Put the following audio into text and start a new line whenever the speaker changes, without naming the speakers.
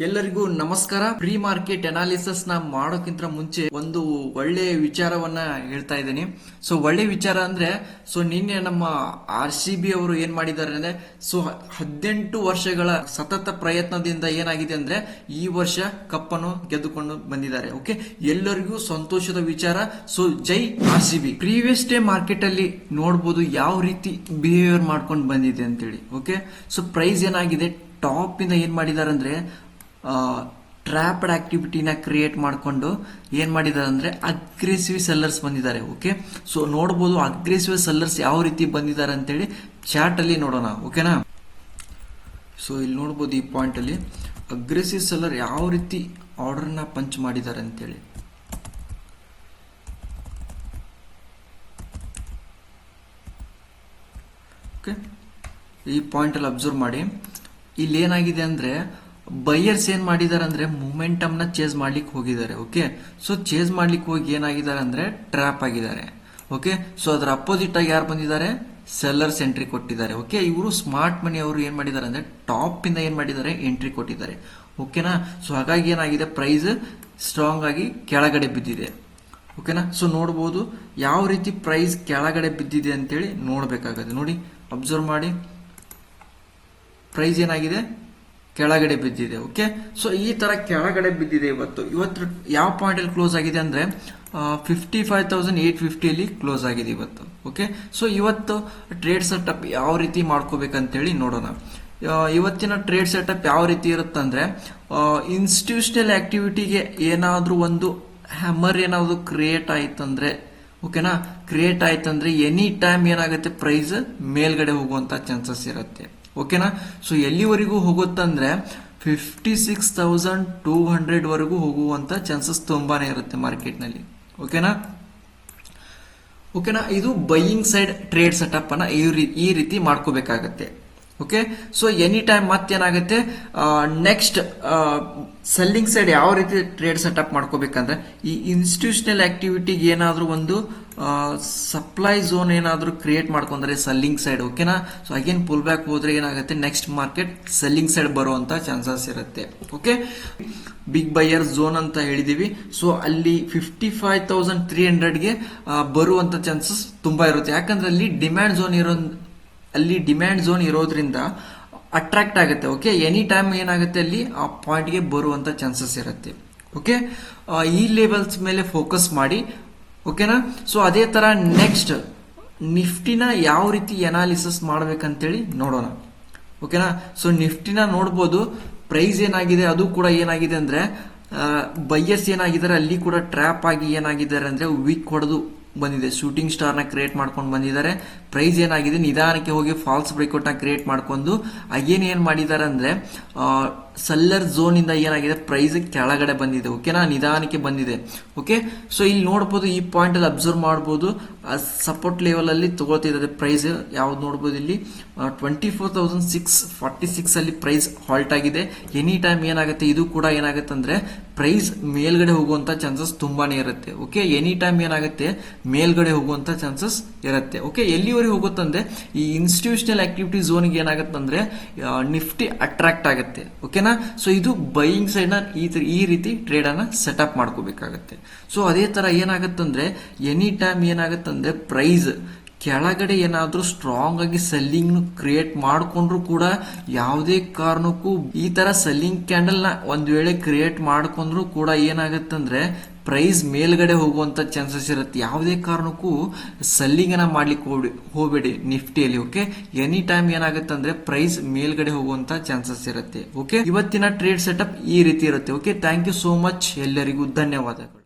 ಎಲ್ಲರಿಗೂ ನಮಸ್ಕಾರ. Pre market analysis ನ ಮಾಡೋಕ್ಕಿಂತ ಮುಂಚೆ ಒಂದು ಒಳ್ಳೆ ವಿಚಾರವನ್ನ ಹೇಳ್ತಾ ಇದ್ದೀನಿ. ಸೊ ಒಳ್ಳೆ ವಿಚಾರ ಅಂದ್ರೆ ನಿನ್ನೆ ನಮ್ಮ RCB ಅವರು ಏನ್ ಮಾಡಿದ್ದಾರೆ ಅಂದ್ರೆ 18 ವರ್ಷಗಳ ಸತತ ಪ್ರಯತ್ನದಿಂದ ಏನಾಗಿದೆ ಅಂದ್ರೆ ಈ ವರ್ಷ ಕಪ್ಪನ್ನು ಗೆದ್ದುಕೊಂಡು ಬಂದಿದ್ದಾರೆ. ಓಕೆ, ಎಲ್ಲರಿಗೂ ಸಂತೋಷದ ವಿಚಾರ. ಜೈ RCB. ಪ್ರೀವಿಯಸ್ ಡೇ ಮಾರ್ಕೆಟ್ ಅಲ್ಲಿ ನೋಡಬಹುದು ಯಾವ ರೀತಿ ಬಿಹೇವಿಯರ್ ಮಾಡ್ಕೊಂಡು ಬಂದಿದೆ ಅಂತೇಳಿ. ಓಕೆ, ಪ್ರೈಸ್ ಏನಾಗಿದೆ, ಟಾಪ್ ಇಂದ ಏನ್ ಮಾಡಿದ್ದಾರೆ ಅಂದ್ರೆ ಟ್ರ್ಯಾಪ್ಡ್ ಆಕ್ಟಿವಿಟಿನ ಕ್ರಿಯೇಟ್ ಮಾಡಿಕೊಂಡು ಏನ್ ಮಾಡಿದ್ದಾರೆ ಅಂದ್ರೆ ಅಗ್ರೆಸಿವ್ ಸೆಲ್ಲರ್ಸ್ ಬಂದಿದ್ದಾರೆ. ಓಕೆ, ನೋಡಬಹುದು ಅಗ್ರೆಸಿವ್ ಸೆಲ್ಲರ್ಸ್ ಯಾವ ರೀತಿ ಬಂದಿದ್ದಾರೆ ಅಂತೇಳಿ ಚಾರ್ಟ್ ಅಲ್ಲಿ ನೋಡೋಣ. ಓಕೆನಾ, ಇಲ್ಲಿ ನೋಡಬಹುದು ಈ ಪಾಯಿಂಟ್ ಅಲ್ಲಿ ಅಗ್ರೆಸಿವ್ ಸೆಲ್ಲರ್ ಯಾವ ರೀತಿ ಆರ್ಡರ್ ನ ಪಂಚ್ ಮಾಡಿದ್ದಾರೆ ಅಂತೇಳಿ. ಓಕೆ, ಈ ಪಾಯಿಂಟ್ ಅಲ್ಲಿ ಅಬ್ಸರ್ವ್ ಮಾಡಿ. ಇಲ್ಲಿ ಏನಾಗಿದೆ ಅಂದ್ರೆ ಬೈಯರ್ಸ್ ಏನ್ ಮಾಡಿದಾರೆ ಅಂದ್ರೆ ಮೊಮೆಂಟಮ್ ನ ಚೇಸ್ ಮಾಡ್ಲಿಕ್ಕೆ ಹೋಗಿದ್ದಾರೆ. ಓಕೆ, ಚೇಸ್ ಮಾಡ್ಲಿಕ್ಕೆ ಹೋಗಿ ಏನಾಗಿದ್ದಾರೆ ಅಂದ್ರೆ ಟ್ರ್ಯಾಪ್ ಆಗಿದ್ದಾರೆ. ಓಕೆ, ಅದರ ಅಪೋಸಿಟ್ ಆಗಿ ಯಾರು ಬಂದಿದ್ದಾರೆ, ಸೆಲ್ಲರ್ಸ್ ಎಂಟ್ರಿ ಕೊಟ್ಟಿದ್ದಾರೆ. ಓಕೆ, ಇವರು ಸ್ಮಾರ್ಟ್ ಮನಿ ಅವರು ಏನ್ ಮಾಡಿದ್ದಾರೆ ಅಂದ್ರೆ ಟಾಪ್ ಇಂದ ಏನ್ ಮಾಡಿದ್ದಾರೆ, ಎಂಟ್ರಿ ಕೊಟ್ಟಿದ್ದಾರೆ. ಓಕೆನಾ, ಹಾಗಾಗಿ ಏನಾಗಿದೆ, ಪ್ರೈಸ್ ಸ್ಟ್ರಾಂಗ್ ಆಗಿ ಕೆಳಗಡೆ ಬಿದ್ದಿದೆ. ಓಕೆನಾ, ನೋಡಬಹುದು ಯಾವ ರೀತಿ ಪ್ರೈಸ್ ಕೆಳಗಡೆ ಬಿದ್ದಿದೆ ಅಂತೇಳಿ ನೋಡ್ಬೇಕಾಗತ್ತೆ. ನೋಡಿ, ಅಬ್ಸರ್ವ್ ಮಾಡಿ, ಪ್ರೈಸ್ ಏನಾಗಿದೆ, ಕೆಳಗಡೆ ಬಿದ್ದಿದೆ. ಓಕೆ, ಈ ತರ ಕೆಳಗಡೆ ಬಿದ್ದಿದೆ. ಇವತ್ತು ಯಾವ ಪಾಯಿಂಟ್ ಅಲ್ಲಿ ಕ್ಲೋಸ್ ಆಗಿದೆ ಅಂದ್ರೆ 55,850 ಅಲ್ಲಿ ಕ್ಲೋಸ್ ಆಗಿದೆ ಇವತ್ತು. ಓಕೆ, ಇವತ್ತು ಟ್ರೇಡ್ ಸೆಟಪ್ ಯಾವ ರೀತಿ ಮಾಡ್ಕೋಬೇಕಂತೇಳಿ ನೋಡೋಣ. ಇವತ್ತಿನ ಟ್ರೇಡ್ ಸೆಟಪ್ ಯಾವ ರೀತಿ ಇರುತ್ತಂದ್ರೆ ಇನ್ಸ್ಟಿಟ್ಯೂಷನಲ್ ಆಕ್ಟಿವಿಟಿಗೆ ಏನಾದ್ರೂ ಒಂದು ಹ್ಯಾಮರ್ ಏನಾದ್ರು ಕ್ರಿಯೇಟ್ ಆಯ್ತಂದ್ರೆ, ಓಕೆನಾ, ಕ್ರಿಯೇಟ್ ಆಯ್ತಂದ್ರೆ ಎನಿ ಟೈಮ್ ಏನಾಗುತ್ತೆ, ಪ್ರೈಸ್ ಮೇಲ್ಗಡೆ ಹೋಗುವಂತ ಚಾನ್ಸಸ್ ಇರುತ್ತೆ. ಓಕೆನಾ, ಎಲ್ಲಿವರೆಗೂ ಹೋಗುತ್ತಂದ್ರೆ 56,200 ವರೆಗೂ ಹೋಗುವಂತ ಚಾನ್ಸಸ್ ತುಂಬಾನೇ ಇರುತ್ತೆ ಮಾರ್ಕೆಟ್ ನಲ್ಲಿ. ಓಕೆನಾ, ಇದು ಬೈಯಿಂಗ್ ಸೈಡ್ ಟ್ರೇಡ್ ಸೆಟಪ್ ಅನ್ನ ಈ ರೀತಿ ಮಾಡ್ಕೋಬೇಕಾಗತ್ತೆ. ಓಕೆ, ಎನಿ ಟೈಮ್ ಮತ್ತೇನಾಗುತ್ತೆ, ನೆಕ್ಸ್ಟ್ ಸೆಲ್ಲಿಂಗ್ ಸೈಡ್ ಯಾವ ರೀತಿ ಟ್ರೇಡ್ ಸೆಟಪ್ ಮಾಡ್ಕೋಬೇಕಂದ್ರೆ ಈ ಇನ್ಸ್ಟಿಟ್ಯೂಷನಲ್ ಆಕ್ಟಿವಿಟಿಗೆ ಏನಾದ್ರೂ ಒಂದು ಸಪ್ಲೈ ಝೋನ್ ಏನಾದ್ರೂ ಕ್ರಿಯೇಟ್ ಮಾಡ್ಕೊಂಡ್ರೆ ಸೆಲ್ಲಿಂಗ್ ಸೈಡ್. ಓಕೆನಾ, ಅಗೇನ್ ಪುಲ್ ಬ್ಯಾಕ್ ಹೋದ್ರೆ ಏನಾಗುತ್ತೆ, ನೆಕ್ಸ್ಟ್ ಮಾರ್ಕೆಟ್ ಸೆಲ್ಲಿಂಗ್ ಸೈಡ್ ಬರುವಂತ ಚಾನ್ಸಸ್ ಇರುತ್ತೆ. ಓಕೆ, ಬಿಗ್ ಬೈಯರ್ ಝೋನ್ ಅಂತ ಹೇಳಿದೀವಿ. ಅಲ್ಲಿ 55,300ಗೆ ಬರುವಂತ ಚಾನ್ಸಸ್ ತುಂಬಾ ಇರುತ್ತೆ. ಯಾಕಂದ್ರೆ ಅಲ್ಲಿ ಡಿಮ್ಯಾಂಡ್ ಝೋನ್ ಇರೋದ್ರಿಂದ ಅಟ್ರಾಕ್ಟ್ ಆಗುತ್ತೆ. ಓಕೆ, ಎನಿ ಟೈಮ್ ಏನಾಗುತ್ತೆ, ಅಲ್ಲಿ ಆ ಪಾಯಿಂಟ್ ಗೆ ಬರುವಂತ ಚಾನ್ಸಸ್ ಇರುತ್ತೆ. ಓಕೆ, ಈ ಲೆವೆಲ್ಸ್ ಮೇಲೆ ಫೋಕಸ್ ಮಾಡಿ. ಓಕೆನಾ, ಅದೇ ತರ ನೆಕ್ಸ್ಟ್ ನಿಫ್ಟಿನ ಯಾವ ರೀತಿ ಅನಾಲಿಸಿಸ್ ಮಾಡ್ಬೇಕಂತೇಳಿ ನೋಡೋಣ. ಓಕೆನಾ, ನಿಫ್ಟಿನ ನೋಡ್ಬೋದು, ಪ್ರೈಸ್ ಏನಾಗಿದೆ ಅದು ಕೂಡ ಏನಾಗಿದೆ ಅಂದ್ರೆ ಬೈಯರ್ಸ್ ಏನಾಗಿದ್ದಾರೆ ಅಲ್ಲಿ ಕೂಡ ಟ್ರ್ಯಾಪ್ ಆಗಿ ಏನಾಗಿದ್ದಾರೆ ಅಂದ್ರೆ ವೀಕ್ ಹೊಡೆದು ಬಂದಿದೆ. ಶೂಟಿಂಗ್ ಸ್ಟಾರ್ ನ ಕ್ರಿಯೇಟ್ ಮಾಡ್ಕೊಂಡು ಬಂದಿದ್ದಾರೆ. ಪ್ರೈಸ್ ಏನಾಗಿದೆ, ನಿಧಾನಕ್ಕೆ ಹೋಗಿ ಫಾಲ್ಸ್ ಬ್ರೇಕ್ಔಟ್ ನ ಕ್ರಿಯೇಟ್ ಮಾಡ್ಕೊಂಡು ಏನ್ ಮಾಡಿದ್ದಾರೆ ಅಂದ್ರೆ ಸೆಲ್ಲರ್ ಝೋನ್ ಇಂದ ಏನಾಗಿದೆ, ಪ್ರೈಸ್ ಕೆಳಗಡೆ ಬಂದಿದೆ. ಓಕೆನಾ, ನಿಧಾನಕ್ಕೆ ಬಂದಿದೆ. ಓಕೆ, ಇಲ್ಲಿ ನೋಡಬಹುದು, ಈ ಪಾಯಿಂಟ್ ಅಲ್ಲಿ ಅಬ್ಸರ್ವ್ ಮಾಡಬಹುದು, ಸಪೋರ್ಟ್ ಲೆವೆಲ್ ಅಲ್ಲಿ ತಗೊಳ್ತಿದ್ದಾರೆ ಪ್ರೈಸ್. ಯಾವ್ದು ನೋಡಬಹುದು, ಇಲ್ಲಿ 24,646 ಅಲ್ಲಿ ಪ್ರೈಸ್ ಹಾಲ್ಟ್ ಆಗಿದೆ. ಎನಿ ಟೈಮ್ ಏನಾಗುತ್ತೆ, ಇದು ಕೂಡ ಏನಾಗುತ್ತೆ ಅಂದ್ರೆ ಪ್ರೈಸ್ ಮೇಲ್ಗಡೆ ಹೋಗುವಂತ ಚಾನ್ಸಸ್ ತುಂಬಾನೇ ಇರುತ್ತೆ. ಓಕೆ, ಎನಿ ಟೈಮ್ ಏನಾಗುತ್ತೆ, ಮೇಲ್ಗಡೆ ಹೋಗುವಂತ ಚಾನ್ಸಸ್ ಇರುತ್ತೆ. ಓಕೆ, ಎಲ್ಲಿವರೆಗೆ ಹೋಗುತ್ತಂದ್ರೆ ಈ ಇನ್ಸ್ಟಿಟ್ಯೂಷನಲ್ ಆಕ್ಟಿವಿಟಿ ಝೋನ್ಗೆ ಏನಾಗುತ್ತಂದ್ರೆ ನಿಫ್ಟಿ ಅಟ್ರಾಕ್ಟ್ ಆಗುತ್ತೆ. ಓಕೆನಾ, ಇದು ಬೈಯಿಂಗ್ ಸೈಡ್ ನ ಈ ರೀತಿ ಟ್ರೇಡ್ ಅನ್ನ ಸೆಟಪ್ ಮಾಡ್ಕೋಬೇಕಾಗತ್ತೆ. ಅದೇ ತರ ಏನಾಗುತ್ತಂದ್ರೆ ಎನಿ ಟೈಮ್ ಏನಾಗುತ್ತಂದ್ರೆ ಪ್ರೈಸ್ ಕೆಳಗಡೆ ಏನಾದ್ರೂ ಸ್ಟ್ರಾಂಗ್ ಆಗಿ ಸೆಲ್ಲಿಂಗ್ ಕ್ರಿಯೇಟ್ ಮಾಡ್ಕೊಂಡ್ರು ಕೂಡ ಯಾವುದೇ ಕಾರಣಕ್ಕೂ ಈ ತರ ಸೆಲ್ಲಿಂಗ್ ಕ್ಯಾಂಡಲ್ ನ ಒಂದ್ ವೇಳೆ ಕ್ರಿಯೇಟ್ ಮಾಡ್ಕೊಂಡ್ರು ಕೂಡ ಏನಾಗತ್ತಂದ್ರೆ ಪ್ರೈಸ್ ಮೇಲ್ಗಡೆ ಹೋಗುವಂತ ಚಾನ್ಸಸ್ ಇರುತ್ತೆ. ಯಾವುದೇ ಕಾರಣಕ್ಕೂ ಸೆಲ್ಲಿಂಗ್ ಅನ್ನ ಮಾಡ್ಲಿಕ್ಕೆ ಹೋಗಬೇಡಿ ನಿಫ್ಟಿಯಲ್ಲಿ. ಓಕೆ, ಎನಿ ಟೈಮ್ ಏನಾಗುತ್ತೆ ಪ್ರೈಸ್ ಮೇಲ್ಗಡೆ ಹೋಗುವಂತ ಚಾನ್ಸಸ್ ಇರುತ್ತೆ. ಓಕೆ, ಇವತ್ತಿನ ಟ್ರೇಡ್ ಸೆಟಪ್ ಈ ರೀತಿ ಇರುತ್ತೆ. Okay, thank you so much, ಎಲ್ಲರಿಗೂ ಧನ್ಯವಾದಗಳು.